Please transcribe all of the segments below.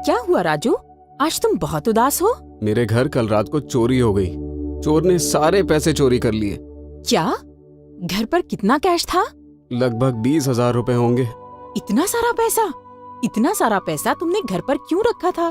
क्या हुआ राजू, आज तुम बहुत उदास हो? मेरे घर कल रात को चोरी हो गई। चोर ने सारे पैसे चोरी कर लिए। क्या? घर पर कितना कैश था? लगभग 20,000 रुपए होंगे। इतना सारा पैसा? इतना सारा पैसा तुमने घर पर क्यों रखा था?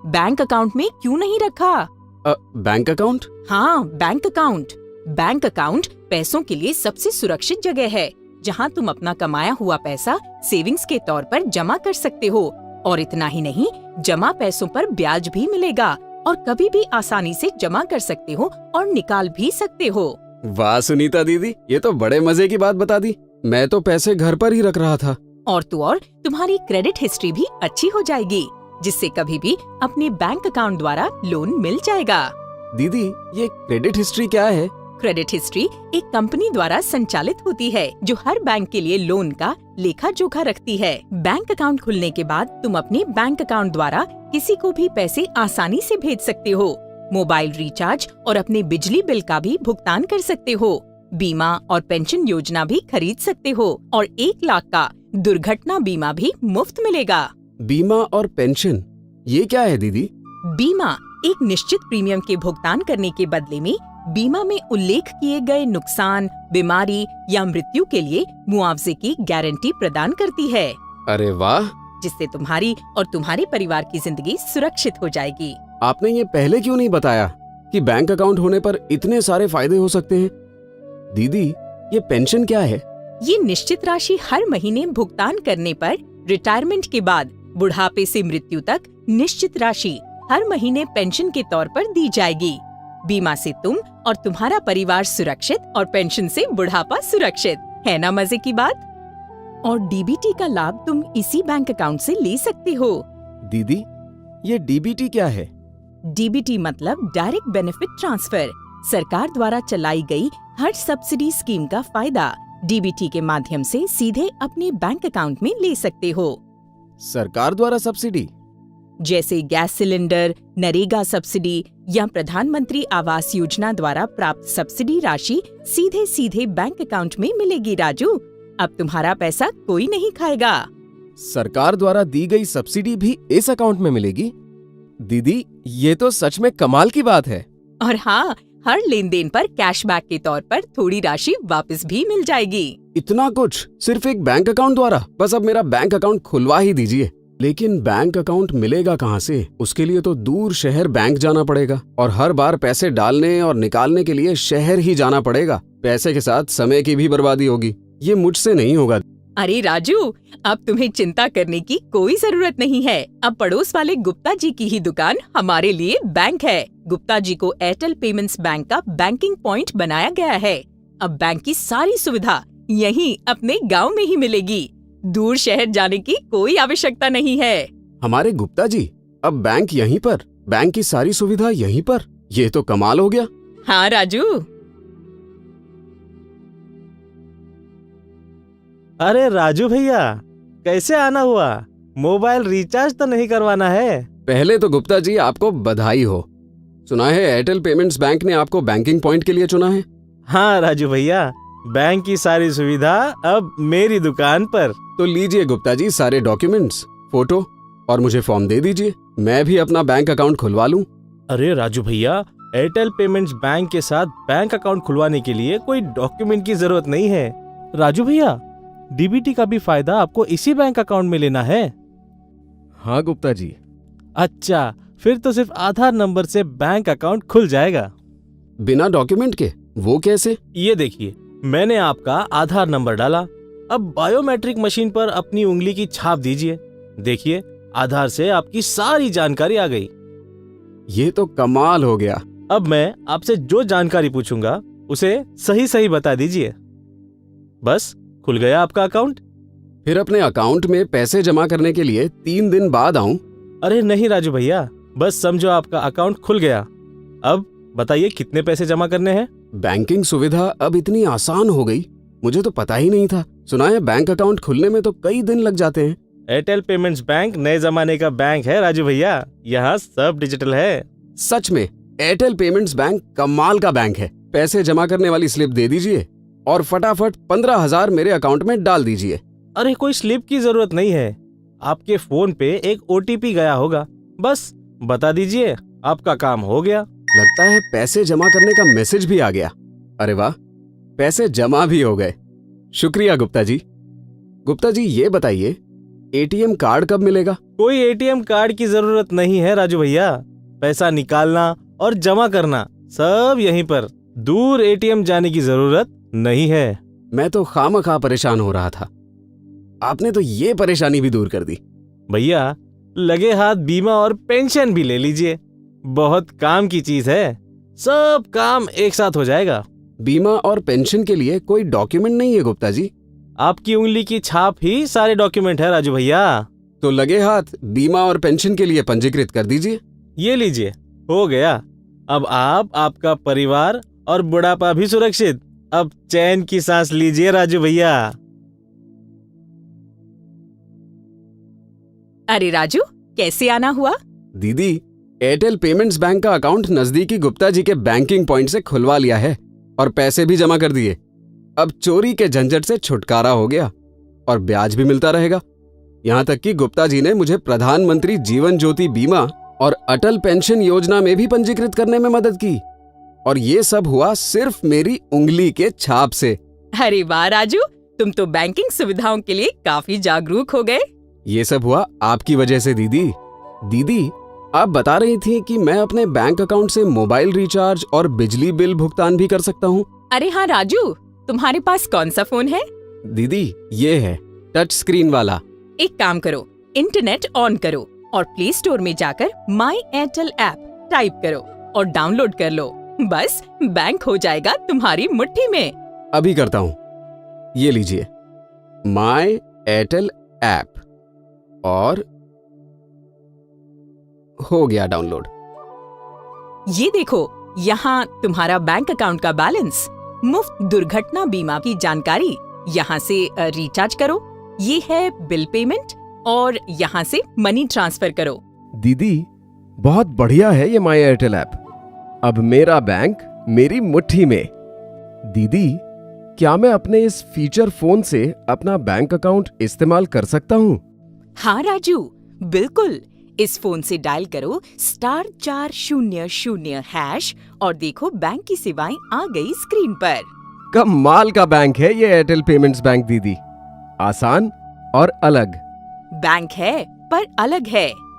बैंक अकाउंट में क्यों नहीं रखा? Bank account? हाँ, बैंक अकाउंट। बैंक अकाउंट पैसों के लिए सबसे सुरक्षित जगह है, जहाँ तुम अपना कमाया हुआ पैसा सेविंग्स के तौर पर जमा कर सकते हो। और इतना ही नहीं, जमा पैसों पर ब्याज भी मिलेगा और कभी भी आसानी से जमा कर सकते हो और निकाल भी सकते हो। वाह सुनीता दीदी, ये तो बड़े मजे की बात बता दी। मैं तो पैसे घर पर ही रख रहा था। और तुम्हारी क्रेडिट हिस्ट्री भी अच्छी हो जाएगी, जिससे कभी भी अपने बैंक अकाउंट द्वारा लोन मिल जाएगा। दीदी, ये क्रेडिट हिस्ट्री क्या है? क्रेडिट हिस्ट्री एक कंपनी द्वारा संचालित होती है, जो हर बैंक के लिए लोन का लेखा जोखा रखती है। बैंक अकाउंट खुलने के बाद तुम अपने बैंक अकाउंट द्वारा किसी को भी पैसे आसानी से भेज सकते हो, मोबाइल रिचार्ज और अपने बिजली बिल का भी भुगतान कर सकते हो, बीमा और पेंशन योजना भी खरीद सकते हो और 1 लाख का दुर्घटना बीमा भी मुफ्त मिलेगा। बीमा और पेंशन, ये क्या है दीदी? बीमा एक निश्चित प्रीमियम के भुगतान करने के बदले में बीमा में उल्लेख किए गए नुकसान, बीमारी या मृत्यु के लिए मुआवजे की गारंटी प्रदान करती है। अरे वाह! जिससे तुम्हारी और तुम्हारे परिवार की जिंदगी सुरक्षित हो जाएगी। आपने ये पहले क्यों नहीं बताया कि बैंक अकाउंट होने पर इतने सारे फायदे हो सकते हैं? दीदी, ये पेंशन क्या है? ये निश्चित राशि हर महीने भुगतान करने पर रिटायरमेंट के बाद बुढ़ापे से मृत्यु तक निश्चित राशि हर महीने पेंशन के तौर पर दी जाएगी। बीमा से तुम और तुम्हारा परिवार सुरक्षित और पेंशन से बुढ़ापा सुरक्षित। है ना मजे की बात? और डीबीटी का लाभ तुम इसी बैंक अकाउंट से ले सकते हो। दीदी, ये डीबीटी क्या है? डीबीटी मतलब डायरेक्ट बेनिफिट ट्रांसफर। सरकार द्वारा चलाई गई हर सब्सिडी स्कीम का फायदा डीबीटी के माध्यम से सीधे अपने बैंक अकाउंट में ले सकते हो। सरकार द्वारा सब्सिडी? जैसे गैस सिलेंडर, नरेगा सब्सिडी या प्रधानमंत्री आवास योजना द्वारा प्राप्त सब्सिडी राशि सीधे सीधे बैंक अकाउंट में मिलेगी। राजू, अब तुम्हारा पैसा कोई नहीं खाएगा। सरकार द्वारा दी गई सब्सिडी भी इस अकाउंट में मिलेगी? दीदी, ये तो सच में कमाल की बात है। और हाँ, हर लेन देन पर कैशबैक के तौर पर थोड़ी राशि वापस भी मिल जाएगी। इतना कुछ सिर्फ एक बैंक अकाउंट द्वारा? बस अब मेरा बैंक अकाउंट खुलवा ही दीजिए। लेकिन बैंक अकाउंट मिलेगा कहाँ से? उसके लिए तो दूर शहर बैंक जाना पड़ेगा और हर बार पैसे डालने और निकालने के लिए शहर ही जाना पड़ेगा। पैसे के साथ समय की भी बर्बादी होगी। ये मुझसे नहीं होगा। अरे राजू, अब तुम्हें चिंता करने की कोई जरूरत नहीं है। अब पड़ोस वाले गुप्ता जी की ही दुकान हमारे लिए बैंक है। गुप्ता जी को एयरटेल पेमेंट्स बैंक का बैंकिंग पॉइंट बनाया गया है। अब बैंक की सारी सुविधा यहीं अपने गांव में ही मिलेगी। दूर शहर जाने की कोई आवश्यकता नहीं है। हमारे गुप्ता जी, अब बैंक यहीं पर, बैंक की सारी सुविधा यहीं पर। ये तो कमाल हो गया। हाँ राजू। अरे राजू भैया, कैसे आना हुआ? मोबाइल रिचार्ज तो नहीं करवाना है? पहले तो गुप्ता जी आपको बधाई हो। सुना है एयरटेल पेमेंट्स बैंक ने आपको बैंकिंग पॉइंट के लिए चुना है। हाँ राजू भैया, बैंक की सारी सुविधा अब मेरी दुकान पर। तो लीजिए गुप्ता जी सारे डॉक्यूमेंट्स, फोटो और मुझे फॉर्म दे दीजिए। मैं भी अपना बैंक अकाउंट खुलवा लूं। अरे राजू भैया, एयरटेल पेमेंट्स बैंक के साथ बैंक अकाउंट खुलवाने के लिए कोई डॉक्यूमेंट की जरूरत नहीं है। राजू भैया, डीबीटी का भी फायदा आपको इसी बैंक अकाउंट में लेना है? हाँ गुप्ता जी। अच्छा, फिर तो सिर्फ आधार नंबर से बैंक अकाउंट खुल जाएगा। बिना डॉक्यूमेंट के? वो कैसे? ये देखिए, मैंने आपका आधार नंबर डाला। अब बायोमेट्रिक मशीन पर अपनी उंगली की छाप दीजिए। देखिए, आधार से आपकी सारी जानकारी आ गई। ये तो कमाल हो गया। अब मैं आपसे जो जानकारी पूछूंगा उसे सही सही बता दीजिए। बस, खुल गया आपका अकाउंट। फिर अपने अकाउंट में पैसे जमा करने के लिए 3 दिन बाद आऊं? अरे नहीं राजू भैया, बस समझो आपका अकाउंट खुल गया। अब बताइए कितने पैसे जमा करने हैं? बैंकिंग सुविधा अब इतनी आसान हो गई, मुझे तो पता ही नहीं था। सुना है बैंक अकाउंट खुलने में तो कई दिन लग जाते हैं। एयरटेल पेमेंट्स बैंक नए जमाने का बैंक है राजू भैया, यहाँ सब डिजिटल है। सच में एयरटेल पेमेंट्स बैंक कमाल का बैंक है। पैसे जमा करने वाली स्लिप दे दीजिए और फटाफट 15,000 मेरे अकाउंट में डाल दीजिए। अरे कोई स्लिप की जरूरत नहीं है, आपके फोन पे एक ओटीपी गया होगा, बस बता दीजिए, आपका काम हो गया। लगता है पैसे जमा करने का मैसेज भी आ गया। अरे वाह, पैसे जमा भी हो गए। शुक्रिया गुप्ता जी। गुप्ता जी ये बताइए, एटीएम कार्ड कब मिलेगा? कोई एटीएम कार्ड की जरूरत नहीं है राजू भैया। पैसा निकालना और जमा करना सब यहीं पर, दूर एटीएम जाने की जरूरत नहीं है। मैं तो खामखा परेशान हो रहा था, आपने तो ये परेशानी भी दूर कर दी। भैया लगे हाथ बीमा और पेंशन भी ले लीजिए, बहुत काम की चीज है, सब काम एक साथ हो जाएगा। बीमा और पेंशन के लिए कोई डॉक्यूमेंट नहीं है गुप्ता जी? आपकी उंगली की छाप ही सारे डॉक्यूमेंट है राजू भैया। तो लगे हाथ बीमा और पेंशन के लिए पंजीकृत कर दीजिए। ये लीजिए, हो गया। अब आप, आपका परिवार और बुढ़ापा भी सुरक्षित। अब चैन की सांस लीजिए राजू भैया। अरे राजू, कैसे आना हुआ? दीदी, एयरटेल पेमेंट्स बैंक का अकाउंट नजदीकी गुप्ता जी के बैंकिंग पॉइंट से खुलवा लिया है और पैसे भी जमा कर दिए। अब चोरी के झंझट से छुटकारा हो गया और ब्याज भी मिलता रहेगा। यहाँ तक कि गुप्ता जी ने मुझे प्रधानमंत्री जीवन ज्योति बीमा और अटल पेंशन योजना में भी पंजीकृत करने में मदद की, और ये सब हुआ सिर्फ मेरी उंगली के छाप से। अरे वाह राजू, तुम तो बैंकिंग सुविधाओं के लिए काफी जागरूक हो गए। ये सब हुआ आपकी वजह से दीदी। दीदी, आप बता रही थी कि मैं अपने बैंक अकाउंट से मोबाइल रिचार्ज और बिजली बिल भुगतान भी कर सकता हूँ। अरे हाँ राजू, तुम्हारे पास कौन सा फोन है? दीदी, ये है टच स्क्रीन वाला। एक काम करो, इंटरनेट ऑन करो और प्ले स्टोर में जाकर माई एयरटेल ऐप टाइप करो और डाउनलोड कर लो। बस बैंक हो जाएगा तुम्हारी मुट्ठी में। अभी करता हूँ, ये लीजिए माई एयरटेल ऐप, और हो गया डाउनलोड। ये देखो, यहाँ तुम्हारा बैंक अकाउंट का बैलेंस, मुफ्त दुर्घटना बीमा की जानकारी, यहाँ से रिचार्ज करो, ये है बिल पेमेंट, और यहाँ से मनी ट्रांसफर करो। दीदी, बहुत बढ़िया है ये माई एयरटेल ऐप। अब मेरा बैंक मेरी मुट्ठी में। दीदी, क्या मैं अपने इस फीचर फोन से अपना बैंक अकाउंट इस्तेमाल कर सकता हूँ? हाँ राजू, बिल्कुल। इस फोन से डायल करो *400# और देखो बैंक की सेवाएं आ गई स्क्रीन पर। कमाल का बैंक है ये एयरटेल पेमेंट्स बैंक दीदी, आसान और अलग। बैंक है पर अलग है।